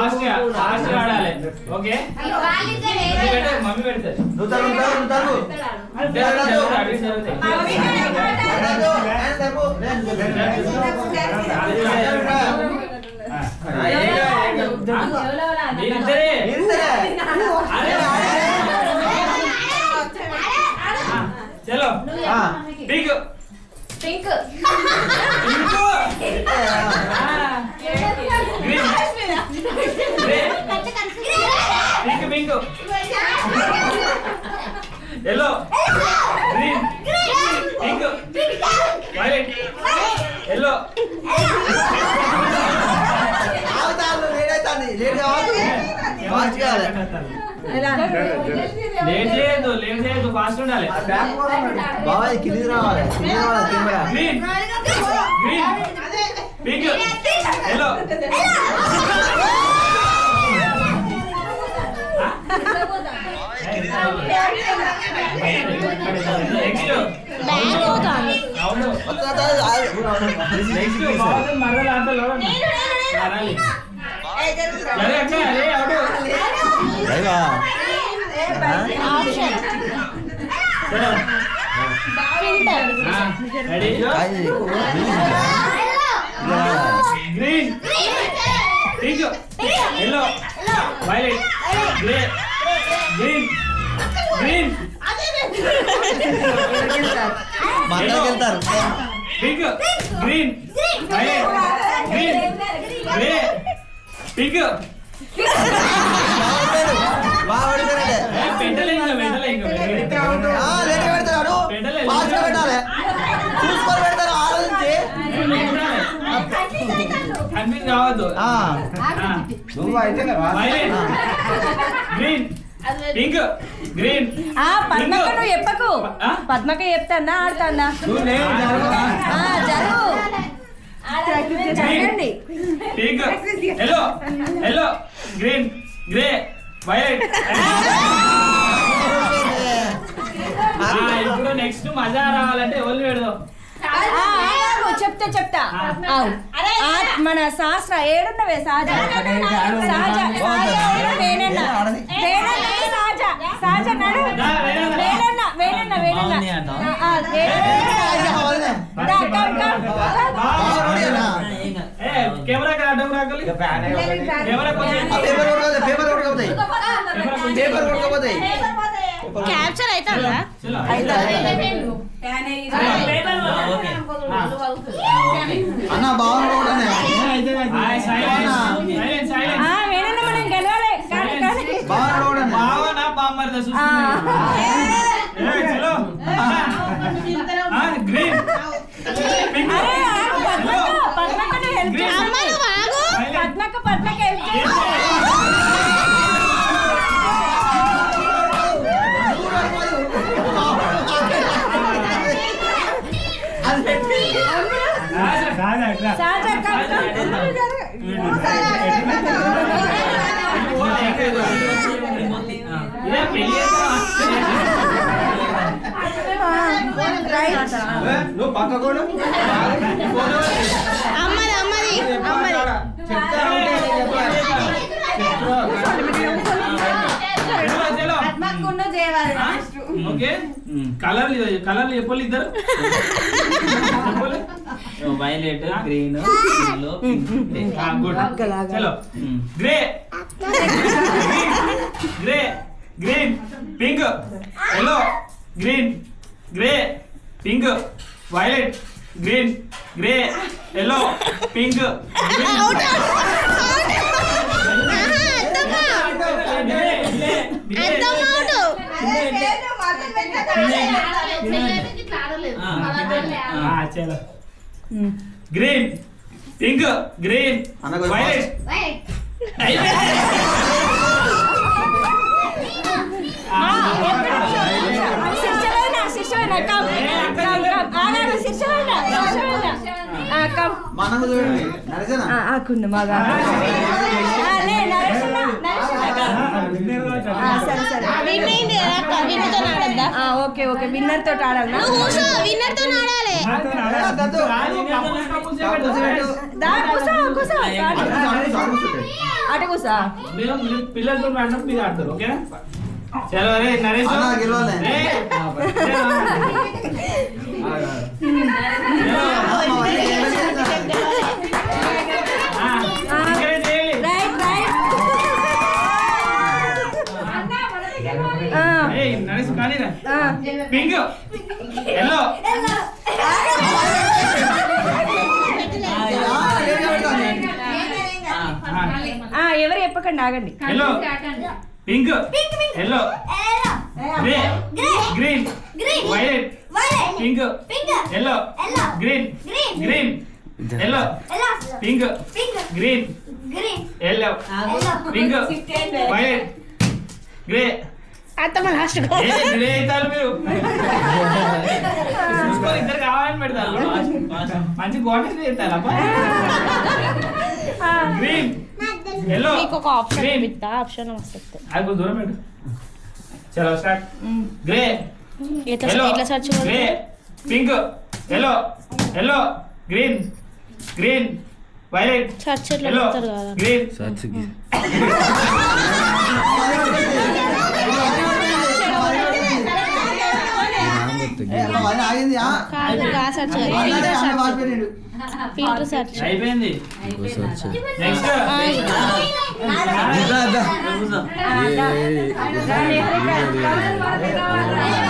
Fast ఆడాలి. Okay mummy పెడతారు. చలో pink pink pink pink yellow green pink violet yellow late చేయొద్దు fast ఉండాలి. బాబాయ్ కిందికి రావాలి గ్రీన్ గ్రీన్ పింక్ ఎల్లో మరలా అంత green pink yellow violet grey green green వెళ్తారు pink green violet green grey pink కావద్దు. గ్రీన్ పింక్ గ్రీన్ పద్మక నువ్వు చెప్పకు. పద్మక చెప్తానా ఆడతానా జరగండి. Pink yellow yellow green grey violet. ఇప్పుడు నెక్స్ట్ మజా రావాలంటే ఎవరు పెడదాం. చెప్తా మన శాస్త్ర ఏడున్నవే సహజ కెమెరా అడ్డం రాకలి క్యాప్చర్ అవుతుందా? అన్న బాగుంది పద్మక నువ్వు పక్క కూడా అమ్మది కలర్లు చెప్పాలి ఇద్దరు. వైలెట్ గ్రీన్ చలో grey grey green pink yellow green grey pink violet green grey yellow pink చలో గ్రీన్ పింక్ గ్రీన్ వైలెట్ మనకు చూడండి నరసన ఆకుండు మగా సరే సరే విన్నైంది కదా విన్నతో ఆడద్దా ఓకే ఓకే విన్నర్ తోటి ఆడాలి విన్నర్ తో ఆడాలి. అటు కూసా పిల్లలతో ఆడినప్పుడు మీరు ఆడతారు ఓకేనా చలో రే నరేష్ అన్న గెలవాలి. రైట్ రైట్ నరేష్ కానీరా పింక్ ఎల్లో ఎవరు చెప్పకండి ఆగండి yellow pink yellow grey green violet pink yellow green green yellow pink green yellow pink violet grey అత్తమ్మ లాస్ట్ గ్రే అవుతారు మీరు చూసుకొని ఇద్దరు కావాలని పెడతారు మంచి క్వాంటిటీ చేస్తారు అబ్బా గ్రీన్ ఎల్లో మీకు ఒక ఆప్షన్ గ్రీన్ ఇస్తా ఆప్షన్ వస్తుంది. అది కొంచెం దూరం పెట్టు చలో స్టార్ట్ గ్రే ఎట్లా ఎట్లా search grey pink yellow yellow green green violet search ఎట్లా ఎల్లో కొడతారు కదా. గ్రీన్ ఆగింది కాదు గా సర్చ్ ఫిల్టర్ సర్చ్ అయిపోయింది నెక్స్ట్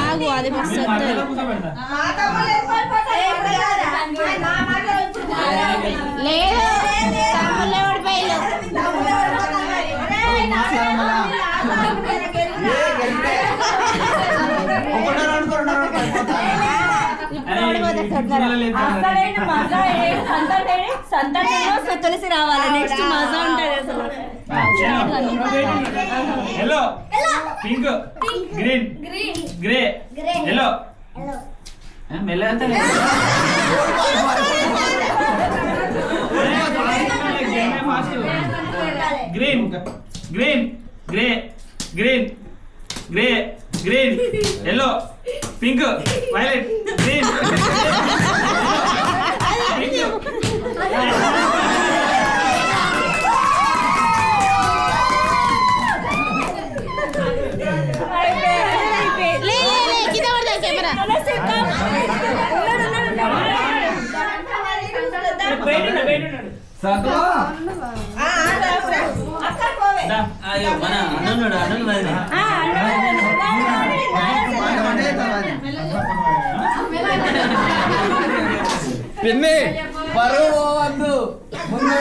ఆగు అది మస్తు వస్తుంది. లేదు తమ్ముళ్ళే ఓడిపోయారు. తులసి రావాలి నెక్స్ట్ మజా ఉంటుంది అసలు yellow pink green grey yellow మెల్ల green green grey green grey green yellow pink violet green కింద పడతా కెమెరా. పిన్ని పరువు పోవద్దు ముందు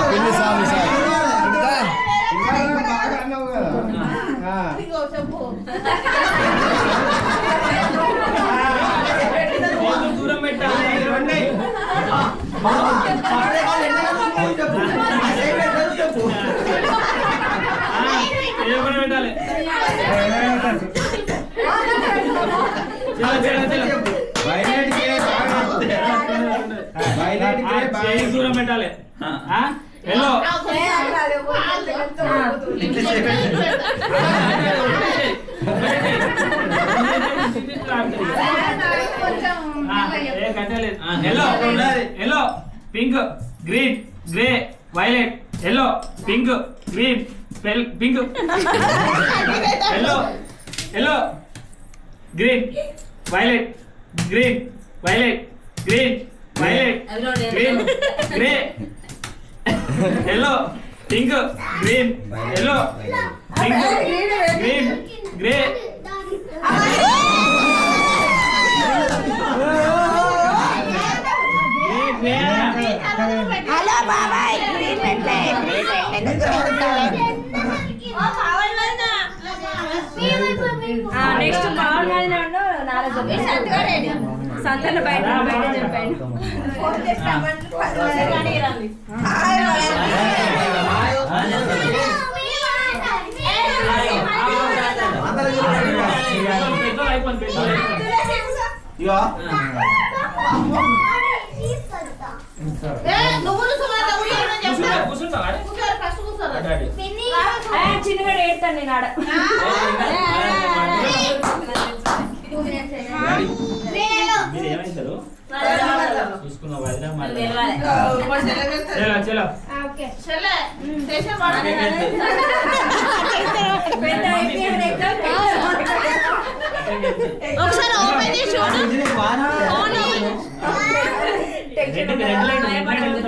పిన్ని సామి దూరం పెట్టాలి పెట్టాలి దూరం పెట్టాలి yellow yellow yellow pink green grey violet yellow pink green pink yellow yellow green violet green violet green violet green grey yellow pink green yellow pink green grey hello బాబాయ్ గ్రీన్ పెట్టే నెక్స్ట్ మామూలుగా సంతన బయట చెప్పాను కూర్చుంటావా నేను ఆడ మీరు ఏమైతారు చూసుకున్నావు వదినా చలో ఒకసారి ఓపెన్ చేసి చూడు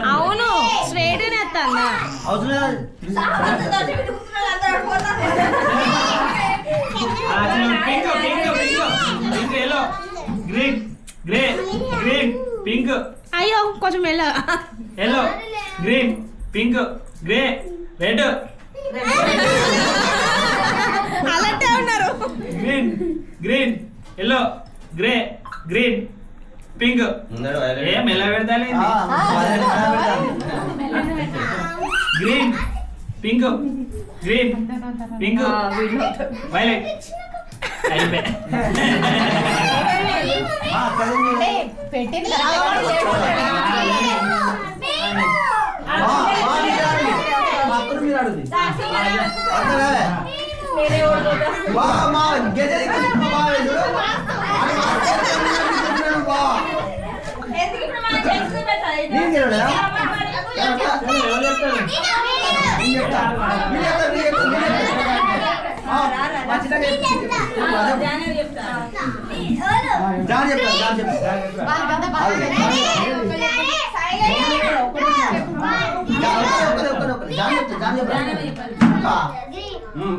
అవును స్ట్రైట్ ఎత్తాందా గ్రీన్ గ్రే గ్రీన్ పింక్ అయ్యో కొంచెం మెల్ల yellow green pink grey red అలాంటే ఉన్నారు green green yellow grey green pink ఏం ఎలా పెడతాలి green pink green pink violet పెట్టింది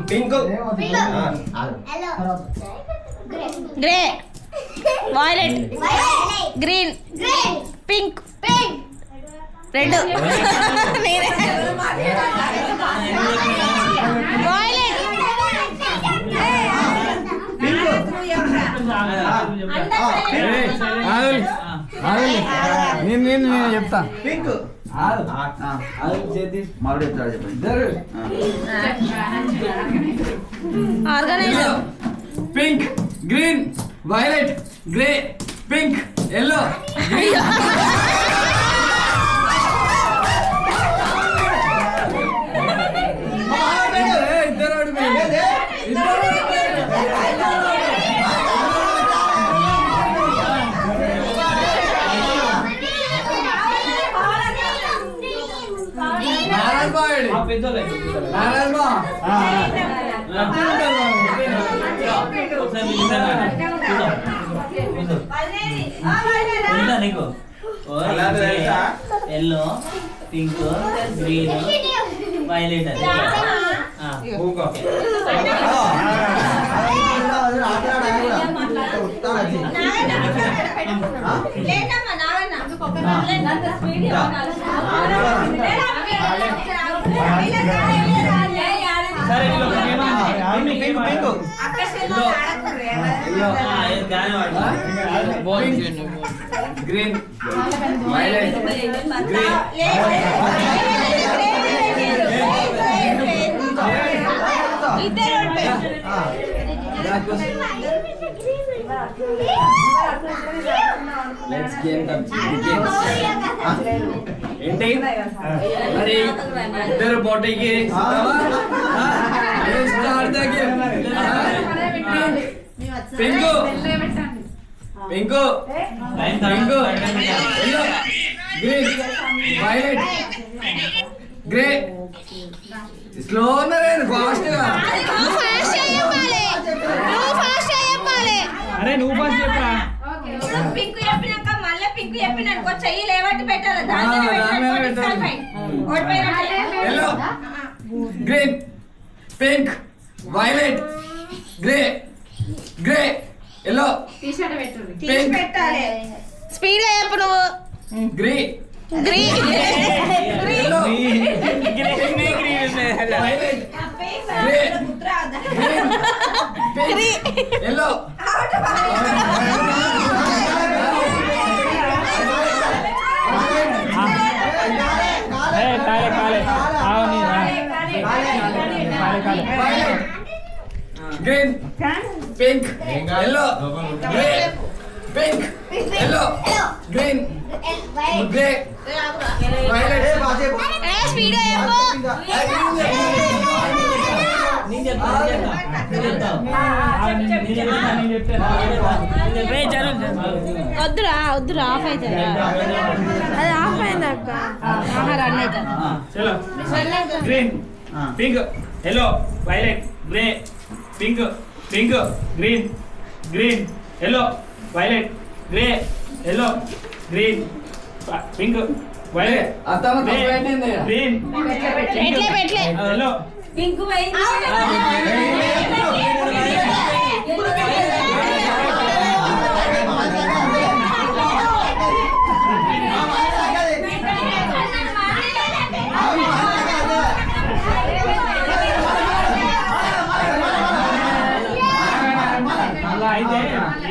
pink grey violet green pink red violet నేను చెప్తా pink organiser pink green violet grey pink yellow yellow pink green violet అది green violet green let's game ఏంటి మరి ఇద్దరు పోటీకి start the game pink pink pink yellow green violet grey slow ఉన్నారే fast గా అరే నువ్వు ఫస్ట్ చెప్పరా పింక్ చెప్పినాక మళ్ళీ పింక్ చెప్పినాక చెయ్యి లేవట్టి పెట్టాలి దాని మీద పెట్టాలి yellow green pink violet grey grey yellow pink పెట్టాలి స్పీడ్ గా చెప్పు నువ్వు గ్రీ green yellow violet grey green pink yellow కాలే కాలే అవును కాలే కాలే green pink yellow grey pink yellow green grey violet speed గా చెప్పు నేను వద్దురా వద్దురా ఆఫ్ అవుతుంది అది ఆఫ్ అయింది అక్క రన్ అవుతుంది చలో green pink yellow violet grey pink pink green green yellow violet grey yellow green pink violet green పెట్లే పెట్లే ఎల్లో పింక్ పోయింది అయితే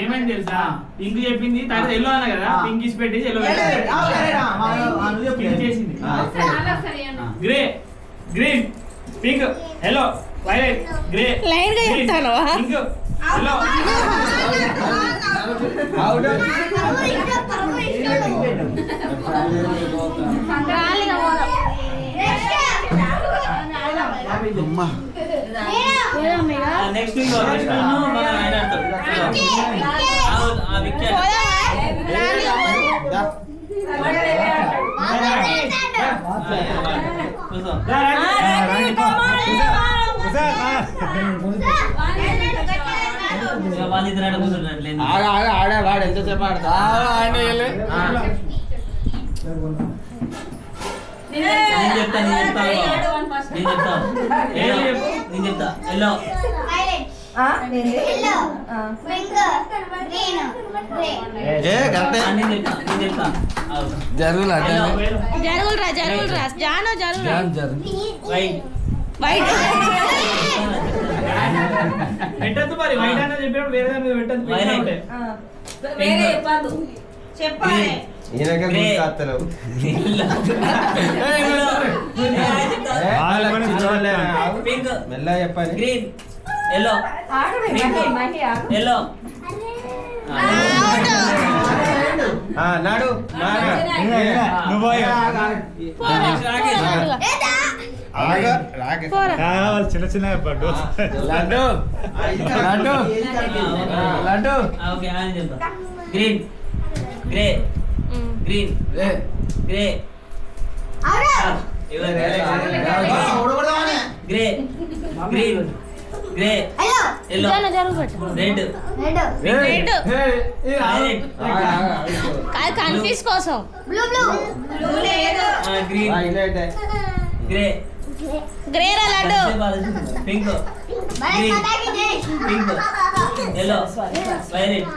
ఏమైంది తెలుసా పింక్ చెప్పింది తర్వాత ఎల్లో అన్న కదా పింక్ ఇసి పెట్టేసి ఎల్లో పింక్ చేసింది grey green pink yellow violet grey line గా చెప్తాను పింక్ ఎల్లో నెక్స్ట్ వాడు ఎంతసేపు ఆడతా నేను చెప్తా ఎల్లో జరుగులా జరుగులురా జరుగులురా జాను జరుగురా వైట్ వైట్ పెట్టద్దు మరి వైట్ అన్న చెప్పినప్పుడు వేరే దాని మీద పెట్టద్దు వైలెట్ వేరే చెప్పద్దు చెప్పాలి పింక్ మెల్లగా చెప్పాలి గ్రీన్ ఎల్లో ఎల్లో నాడు చిన్న చిన్న లడ్డు లడ్డు లడ్డు ఓకే అని చెప్తా green grey green grey grey green grey yellow జరుగు పెట్టు రెడ్ రెడ్ వైలెట్ కాదు కన్ఫ్యూజ్ కోసం గ్రీన్ గ్రే గ్రే రా laddu pink green pink yellow violet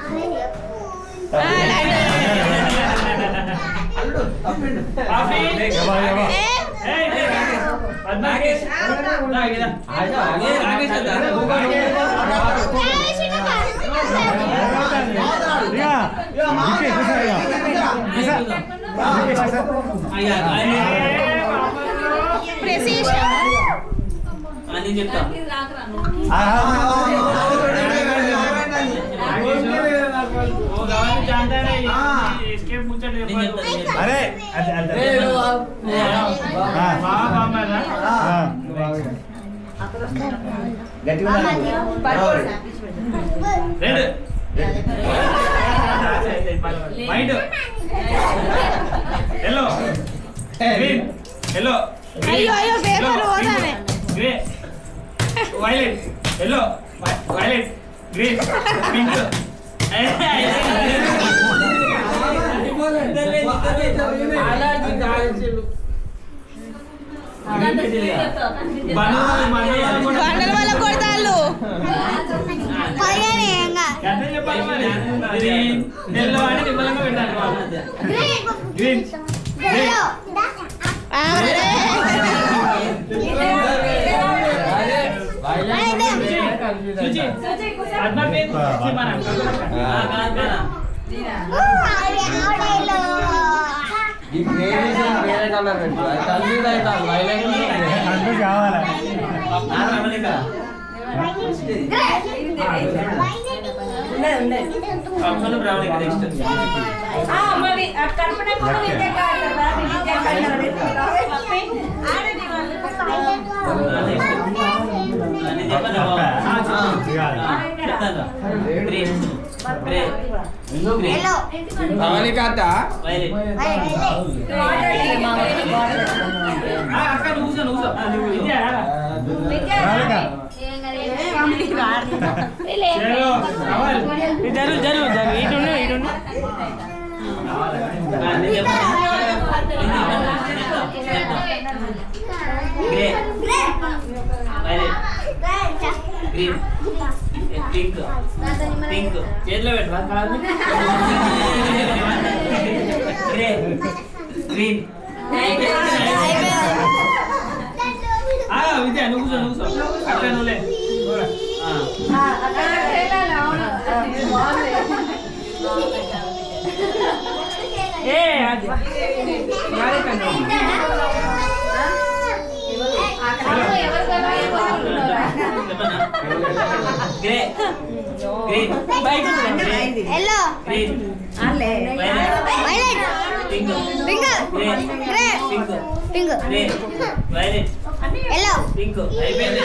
అని చెప్తా అరే వైట్ ఎల్లో గ్రీన్ ఎల్లో అయ్యో అయ్యో పేపర్ పోతానే grey violet yellow violet green pink బండల వల్ల కొడతాళ్ళు చెప్పాలి మరి గ్రీన్ ఎల్లో అని నిమ్మలంగా పెట్టాలి గ్రీన్ వేరే కలర్ పెట్టు తల్లి కావాలా చెప్పండి బాబు. ఇక చెప్తాను. గ్రీన్ గ్రే గ్రీన్ ధవళికాత వైలెట్ అక్క నువ్వు కూర్చో, నువ్వు కూర్చో. విద్య, రాలేక. చలో, రావాలి. Grey violet green pink pink చేతిలో పెట్టరా కాదు? గ్రే గ్రీన్ విద్య నువ్వు కూర్చో, నువ్వు కూర్చో. అక్క నువ్వులే. Grey green yellow green violet pink pink grey grey pink pink grey violet yellow pink అయిపోయింది.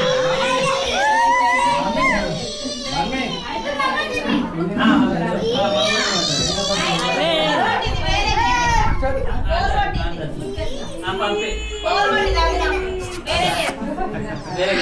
పంపి వేరే